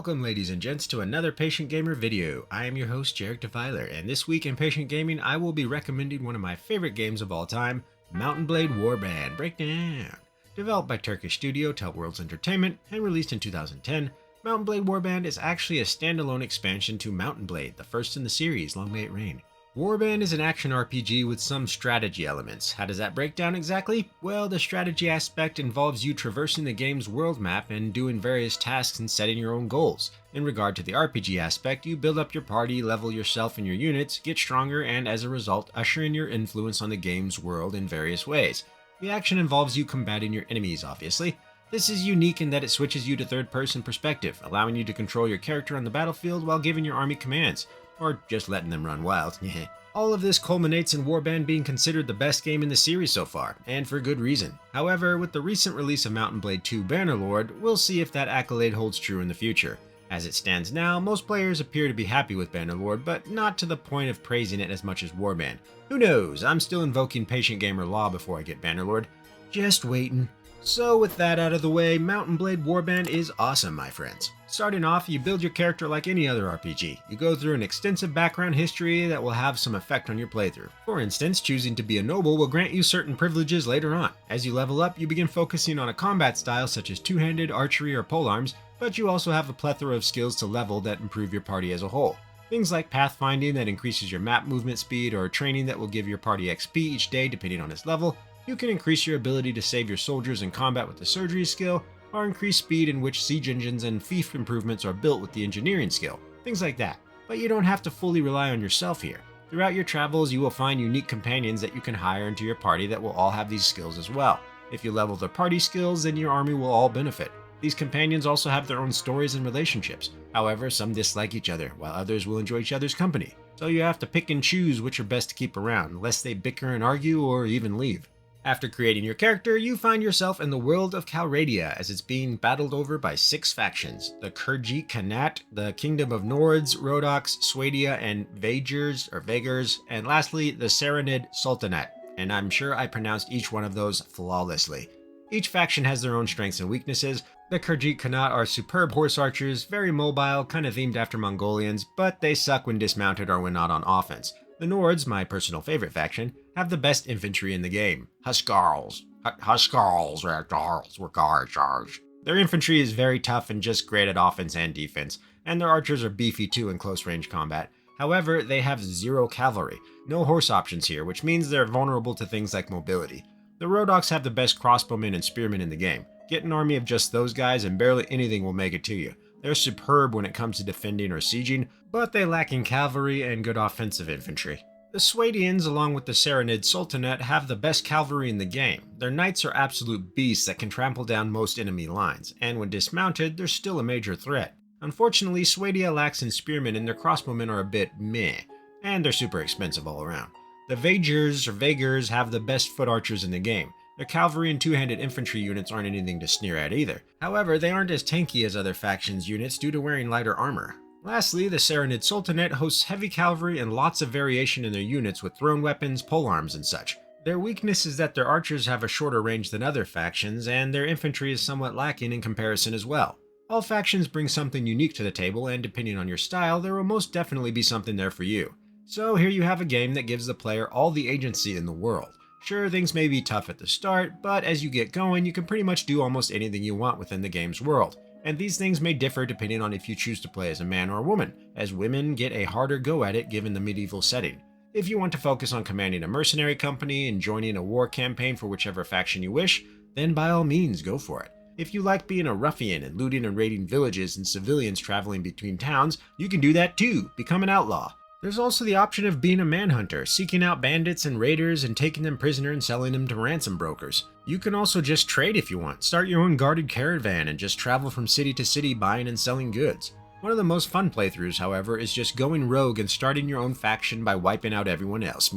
Welcome ladies and gents to another Patient Gamer video. I am your host Jarek Defiler, and this week in Patient Gaming I will be recommending one of my favorite games of all time, Mount & Blade Warband Breakdown. Developed by Turkish studio TaleWorlds Entertainment and released in 2010, Mount & Blade Warband is actually a standalone expansion to Mount & Blade, the first in the series, long may it reign. Warband is an action RPG with some strategy elements. How does that break down exactly? Well, the strategy aspect involves you traversing the game's world map and doing various tasks and setting your own goals. In regard to the RPG aspect, you build up your party, level yourself and your units, get stronger, and as a result, usher in your influence on the game's world in various ways. The action involves you combating your enemies, obviously. This is unique in that it switches you to third-person perspective, allowing you to control your character on the battlefield while giving your army commands. Or just letting them run wild. All of this culminates in Warband being considered the best game in the series so far, and for good reason. However, with the recent release of Mount & Blade 2 Bannerlord, we'll see if that accolade holds true in the future. As it stands now, most players appear to be happy with Bannerlord, but not to the point of praising it as much as Warband. Who knows, I'm still invoking Patient Gamer law before I get Bannerlord. Just waiting. So with that out of the way, Mount & Blade Warband is awesome, my friends. Starting off, you build your character like any other RPG. You go through an extensive background history that will have some effect on your playthrough. For instance, choosing to be a noble will grant you certain privileges later on. As you level up, you begin focusing on a combat style such as two-handed, archery, or polearms, but you also have a plethora of skills to level that improve your party as a whole. Things like pathfinding that increases your map movement speed, or training that will give your party XP each day depending on its level. You can increase your ability to save your soldiers in combat with the surgery skill, or increase speed in which siege engines and fief improvements are built with the engineering skill, things like that. But you don't have to fully rely on yourself here. Throughout your travels, you will find unique companions that you can hire into your party that will all have these skills as well. If you level their party skills, then your army will all benefit. These companions also have their own stories and relationships. However, some dislike each other, while others will enjoy each other's company. So you have to pick and choose which are best to keep around, lest they bicker and argue or even leave. After creating your character, you find yourself in the world of Calradia as it's being battled over by 6 factions: the Khergit Khanate, the Kingdom of Nords, Rhodoks, Swadia, and Vaegirs, and lastly, the Sarranid Sultanate, and I'm sure I pronounced each one of those flawlessly. Each faction has their own strengths and weaknesses. The Khergit Khanate are superb horse archers, very mobile, kind of themed after Mongolians, but they suck when dismounted or when not on offense. The Nords, my personal favorite faction, have the best infantry in the game. Huskars. Their infantry is very tough and just great at offense and defense, and their archers are beefy too in close range combat. However, they have 0 cavalry. No horse options here, which means they're vulnerable to things like mobility. The Rhodoks have the best crossbowmen and spearmen in the game. Get an army of just those guys and barely anything will make it to you. They're superb when it comes to defending or sieging, but they lack in cavalry and good offensive infantry. The Swadians, along with the Sarranid Sultanate, have the best cavalry in the game. Their knights are absolute beasts that can trample down most enemy lines, and when dismounted, they're still a major threat. Unfortunately, Swadia lacks in spearmen and their crossbowmen are a bit meh, and they're super expensive all around. The Vaegirs have the best foot archers in the game. Their cavalry and two-handed infantry units aren't anything to sneer at either. However, they aren't as tanky as other factions' units due to wearing lighter armor. Lastly, the Sarranid Sultanate hosts heavy cavalry and lots of variation in their units with thrown weapons, polearms, and such. Their weakness is that their archers have a shorter range than other factions, and their infantry is somewhat lacking in comparison as well. All factions bring something unique to the table, and depending on your style, there will most definitely be something there for you. So here you have a game that gives the player all the agency in the world. Sure, things may be tough at the start, but as you get going, you can pretty much do almost anything you want within the game's world. And these things may differ depending on if you choose to play as a man or a woman, as women get a harder go at it given the medieval setting. If you want to focus on commanding a mercenary company and joining a war campaign for whichever faction you wish, then by all means go for it. If you like being a ruffian and looting and raiding villages and civilians traveling between towns, you can do that too, become an outlaw. There's also the option of being a manhunter, seeking out bandits and raiders and taking them prisoner and selling them to ransom brokers. You can also just trade if you want, start your own guarded caravan and just travel from city to city buying and selling goods. One of the most fun playthroughs, however, is just going rogue and starting your own faction by wiping out everyone else.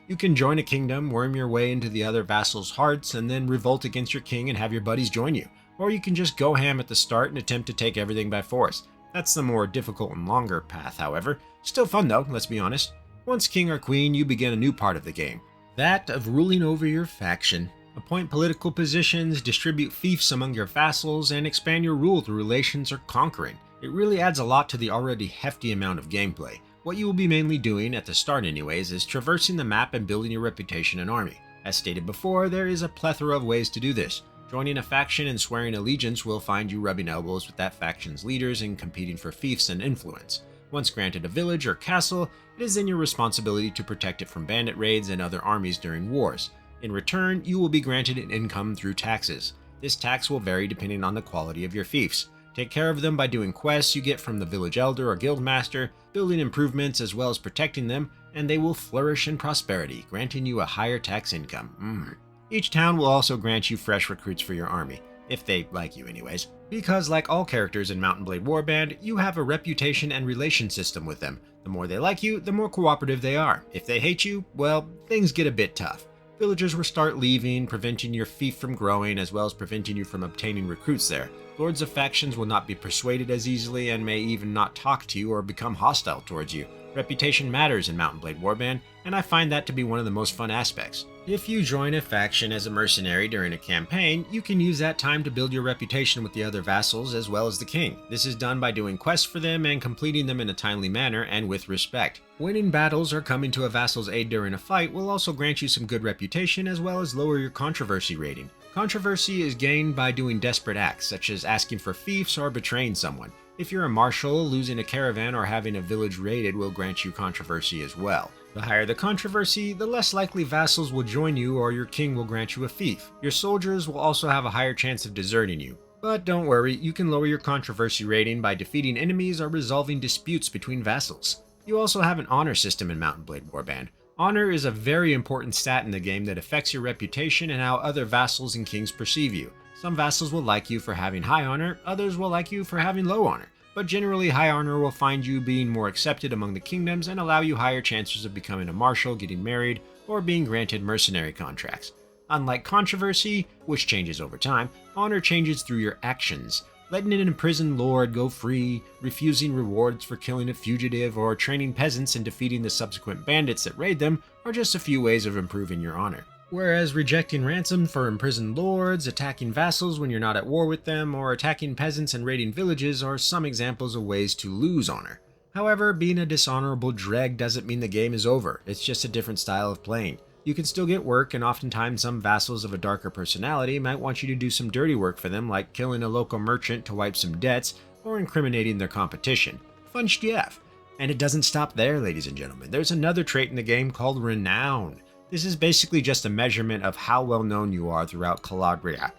You can join a kingdom, worm your way into the other vassals' hearts, and then revolt against your king and have your buddies join you. Or you can just go ham at the start and attempt to take everything by force. That's the more difficult and longer path, however. Still fun though, let's be honest. Once king or queen, you begin a new part of the game. That of ruling over your faction. Appoint political positions, distribute fiefs among your vassals, and expand your rule through relations or conquering. It really adds a lot to the already hefty amount of gameplay. What you will be mainly doing, at the start anyways, is traversing the map and building your reputation and army. As stated before, there is a plethora of ways to do this. Joining a faction and swearing allegiance will find you rubbing elbows with that faction's leaders and competing for fiefs and influence. Once granted a village or castle, it is then your responsibility to protect it from bandit raids and other armies during wars. In return, you will be granted an income through taxes. This tax will vary depending on the quality of your fiefs. Take care of them by doing quests you get from the village elder or guild master, building improvements as well as protecting them, and they will flourish in prosperity, granting you a higher tax income. Each town will also grant you fresh recruits for your army, if they like you anyways, because like all characters in Mount & Blade Warband, you have a reputation and relation system with them. The more they like you, the more cooperative they are. If they hate you, well, things get a bit tough. Villagers will start leaving, preventing your fief from growing, as well as preventing you from obtaining recruits there. Lords of factions will not be persuaded as easily and may even not talk to you or become hostile towards you. Reputation matters in Mount & Blade Warband, and I find that to be one of the most fun aspects. If you join a faction as a mercenary during a campaign, you can use that time to build your reputation with the other vassals as well as the king. This is done by doing quests for them and completing them in a timely manner and with respect. Winning battles or coming to a vassal's aid during a fight will also grant you some good reputation as well as lower your controversy rating. Controversy is gained by doing desperate acts, such as asking for fiefs or betraying someone. If you're a marshal, losing a caravan or having a village raided will grant you controversy as well. The higher the controversy, the less likely vassals will join you or your king will grant you a fief. Your soldiers will also have a higher chance of deserting you. But don't worry, you can lower your controversy rating by defeating enemies or resolving disputes between vassals. You also have an honor system in Mount & Blade Warband. Honor is a very important stat in the game that affects your reputation and how other vassals and kings perceive you. Some vassals will like you for having high honor, others will like you for having low honor. But generally, high honor will find you being more accepted among the kingdoms and allow you higher chances of becoming a marshal, getting married, or being granted mercenary contracts. Unlike controversy, which changes over time, honor changes through your actions. Letting an imprisoned lord go free, refusing rewards for killing a fugitive, or training peasants and defeating the subsequent bandits that raid them are just a few ways of improving your honor. Whereas rejecting ransom for imprisoned lords, attacking vassals when you're not at war with them, or attacking peasants and raiding villages are some examples of ways to lose honor. However, being a dishonorable dreg doesn't mean the game is over, it's just a different style of playing. You can still get work, and oftentimes some vassals of a darker personality might want you to do some dirty work for them, like killing a local merchant to wipe some debts, or incriminating their competition. Fun stuff. And it doesn't stop there, ladies and gentlemen. There's another trait in the game called renown. This is basically just a measurement of how well known you are throughout Calradia.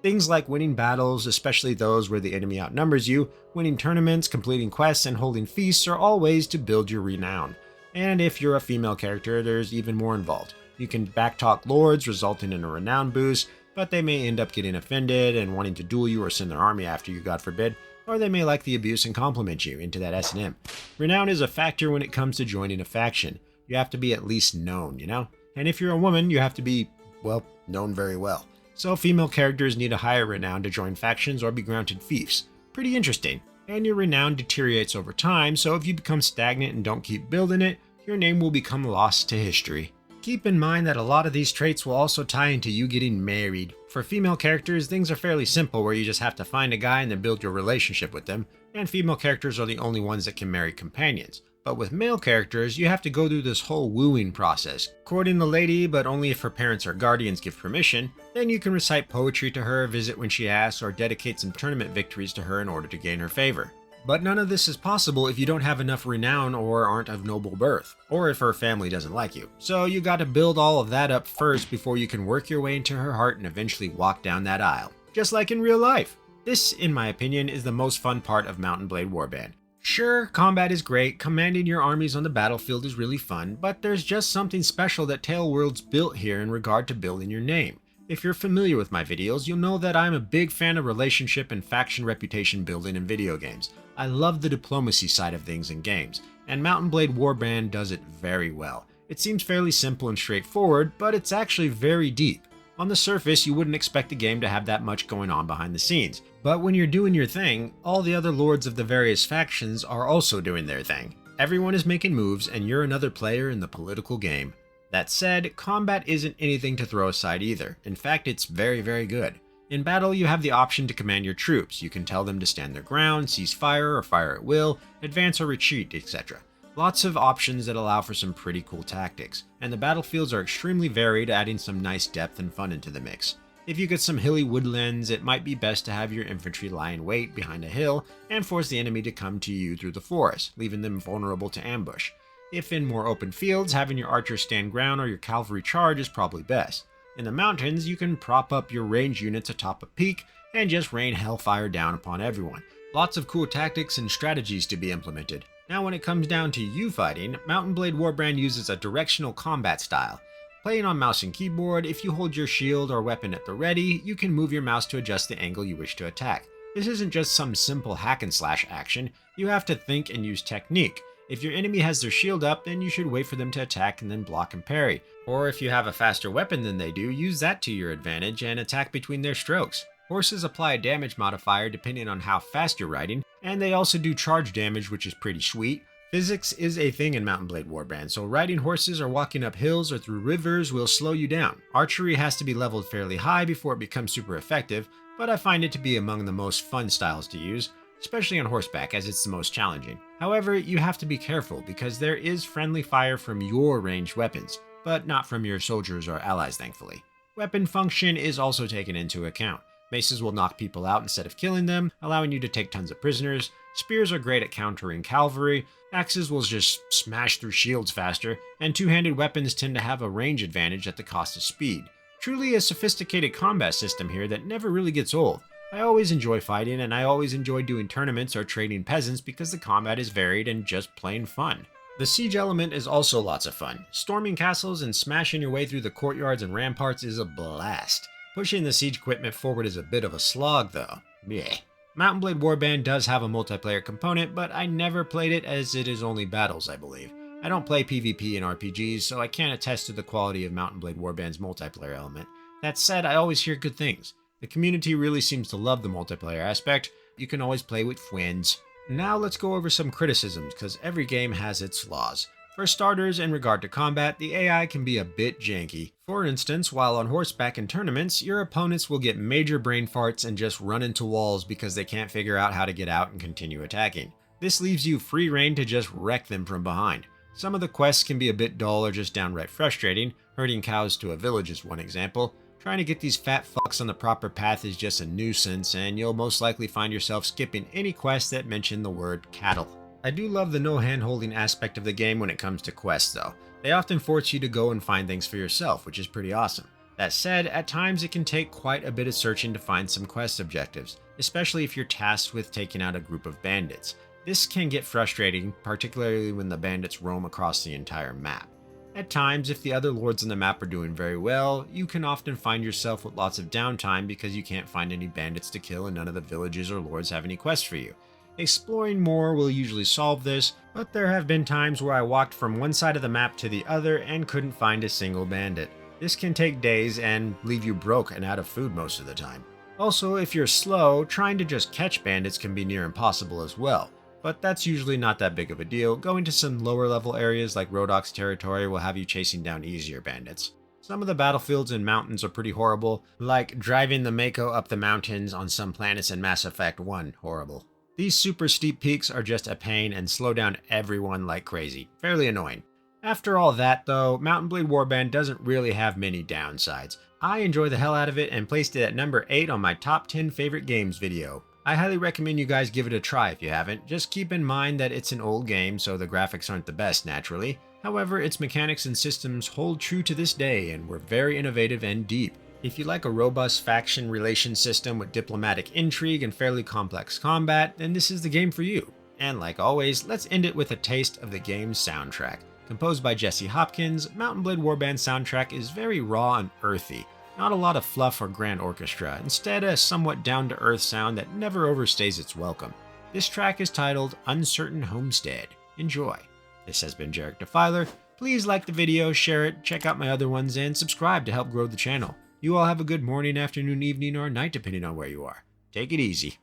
Things like winning battles, especially those where the enemy outnumbers you, winning tournaments, completing quests, and holding feasts are all ways to build your renown. And if you're a female character, there's even more involved. You can backtalk lords, resulting in a renown boost, but they may end up getting offended and wanting to duel you or send their army after you, God forbid. Or they may like the abuse and compliment you into that S&M. Renown is a factor when it comes to joining a faction. You have to be at least known, you know? And if you're a woman, you have to be, well, known very well. So female characters need a higher renown to join factions or be granted fiefs. Pretty interesting. And your renown deteriorates over time, so if you become stagnant and don't keep building it, your name will become lost to history. Keep in mind that a lot of these traits will also tie into you getting married. For female characters, things are fairly simple where you just have to find a guy and then build your relationship with them, and female characters are the only ones that can marry companions. But with male characters, you have to go through this whole wooing process, courting the lady, but only if her parents or guardians give permission. Then you can recite poetry to her, visit when she asks, or dedicate some tournament victories to her in order to gain her favor. But none of this is possible if you don't have enough renown or aren't of noble birth, or if her family doesn't like you. So you gotta build all of that up first before you can work your way into her heart and eventually walk down that aisle. Just like in real life. This, in my opinion, is the most fun part of Mount & Blade Warband. Sure, combat is great, commanding your armies on the battlefield is really fun, but there's just something special that TaleWorlds built here in regard to building your name. If you're familiar with my videos, you'll know that I'm a big fan of relationship and faction reputation building in video games. I love the diplomacy side of things in games, and Mount & Blade Warband does it very well. It seems fairly simple and straightforward, but it's actually very deep. On the surface, you wouldn't expect the game to have that much going on behind the scenes, but when you're doing your thing, all the other lords of the various factions are also doing their thing. Everyone is making moves, and you're another player in the political game. That said, combat isn't anything to throw aside either. In fact, it's very, very good. In battle, you have the option to command your troops. You can tell them to stand their ground, cease fire or fire at will, advance or retreat, etc. Lots of options that allow for some pretty cool tactics, and the battlefields are extremely varied, adding some nice depth and fun into the mix. If you get some hilly woodlands, it might be best to have your infantry lie in wait behind a hill and force the enemy to come to you through the forest, leaving them vulnerable to ambush. If in more open fields, having your archers stand ground or your cavalry charge is probably best. In the mountains, you can prop up your range units atop a peak and just rain hellfire down upon everyone. Lots of cool tactics and strategies to be implemented. Now when it comes down to you fighting, Mount & Blade Warband uses a directional combat style. Playing on mouse and keyboard, if you hold your shield or weapon at the ready, you can move your mouse to adjust the angle you wish to attack. This isn't just some simple hack and slash action, you have to think and use technique. If your enemy has their shield up, then you should wait for them to attack and then block and parry. Or if you have a faster weapon than they do, use that to your advantage and attack between their strokes. Horses apply a damage modifier depending on how fast you're riding, and they also do charge damage, which is pretty sweet. Physics is a thing in Mount & Blade Warband, so riding horses or walking up hills or through rivers will slow you down. Archery has to be leveled fairly high before it becomes super effective, but I find it to be among the most fun styles to use, especially on horseback as it's the most challenging. However, you have to be careful because there is friendly fire from your ranged weapons, but not from your soldiers or allies thankfully. Weapon function is also taken into account. Maces will knock people out instead of killing them, allowing you to take tons of prisoners. Spears are great at countering cavalry. Axes will just smash through shields faster, and two-handed weapons tend to have a range advantage at the cost of speed. Truly a sophisticated combat system here that never really gets old. I always enjoy fighting, and I always enjoy doing tournaments or trading peasants because the combat is varied and just plain fun. The siege element is also lots of fun. Storming castles and smashing your way through the courtyards and ramparts is a blast. Pushing the siege equipment forward is a bit of a slog though. Meh. Mount & Blade Warband does have a multiplayer component, but I never played it as it is only battles, I believe. I don't play PvP in RPGs, so I can't attest to the quality of Mount & Blade Warband's multiplayer element. That said, I always hear good things. The community really seems to love the multiplayer aspect. You can always play with friends. Now let's go over some criticisms, because every game has its flaws. For starters, in regard to combat, the AI can be a bit janky. For instance, while on horseback in tournaments, your opponents will get major brain farts and just run into walls because they can't figure out how to get out and continue attacking. This leaves you free rein to just wreck them from behind. Some of the quests can be a bit dull or just downright frustrating. Herding cows to a village is one example. Trying to get these fat fucks on the proper path is just a nuisance, and you'll most likely find yourself skipping any quests that mention the word cattle. I do love the no hand-holding aspect of the game when it comes to quests though. They often force you to go and find things for yourself, which is pretty awesome. That said, at times it can take quite a bit of searching to find some quest objectives, especially if you're tasked with taking out a group of bandits. This can get frustrating, particularly when the bandits roam across the entire map. At times, if the other lords on the map are doing very well, you can often find yourself with lots of downtime because you can't find any bandits to kill and none of the villages or lords have any quests for you. Exploring more will usually solve this, but there have been times where I walked from one side of the map to the other and couldn't find a single bandit. This can take days and leave you broke and out of food most of the time. Also, if you're slow, trying to just catch bandits can be near impossible as well, but that's usually not that big of a deal. Going to some lower level areas like Rhodoks territory will have you chasing down easier bandits. Some of the battlefields and mountains are pretty horrible, like driving the Mako up the mountains on some planets in Mass Effect 1, horrible. These super steep peaks are just a pain and slow down everyone like crazy. Fairly annoying. After all that though, Mount & Blade Warband doesn't really have many downsides. I enjoy the hell out of it and placed it at number 8 on my top 10 favorite games video. I highly recommend you guys give it a try if you haven't. Just keep in mind that it's an old game, so the graphics aren't the best naturally. However, its mechanics and systems hold true to this day and were very innovative and deep. If you like a robust faction relation system with diplomatic intrigue and fairly complex combat, then this is the game for you. And like always, let's end it with a taste of the game's soundtrack. Composed by Jesse Hopkins, Mount & Blade Warband soundtrack is very raw and earthy. Not a lot of fluff or grand orchestra, instead a somewhat down-to-earth sound that never overstays its welcome. This track is titled Uncertain Homestead. Enjoy. This has been Jarek Defiler. Please like the video, share it, check out my other ones, and subscribe to help grow the channel. You all have a good morning, afternoon, evening, or night depending on where you are. Take it easy.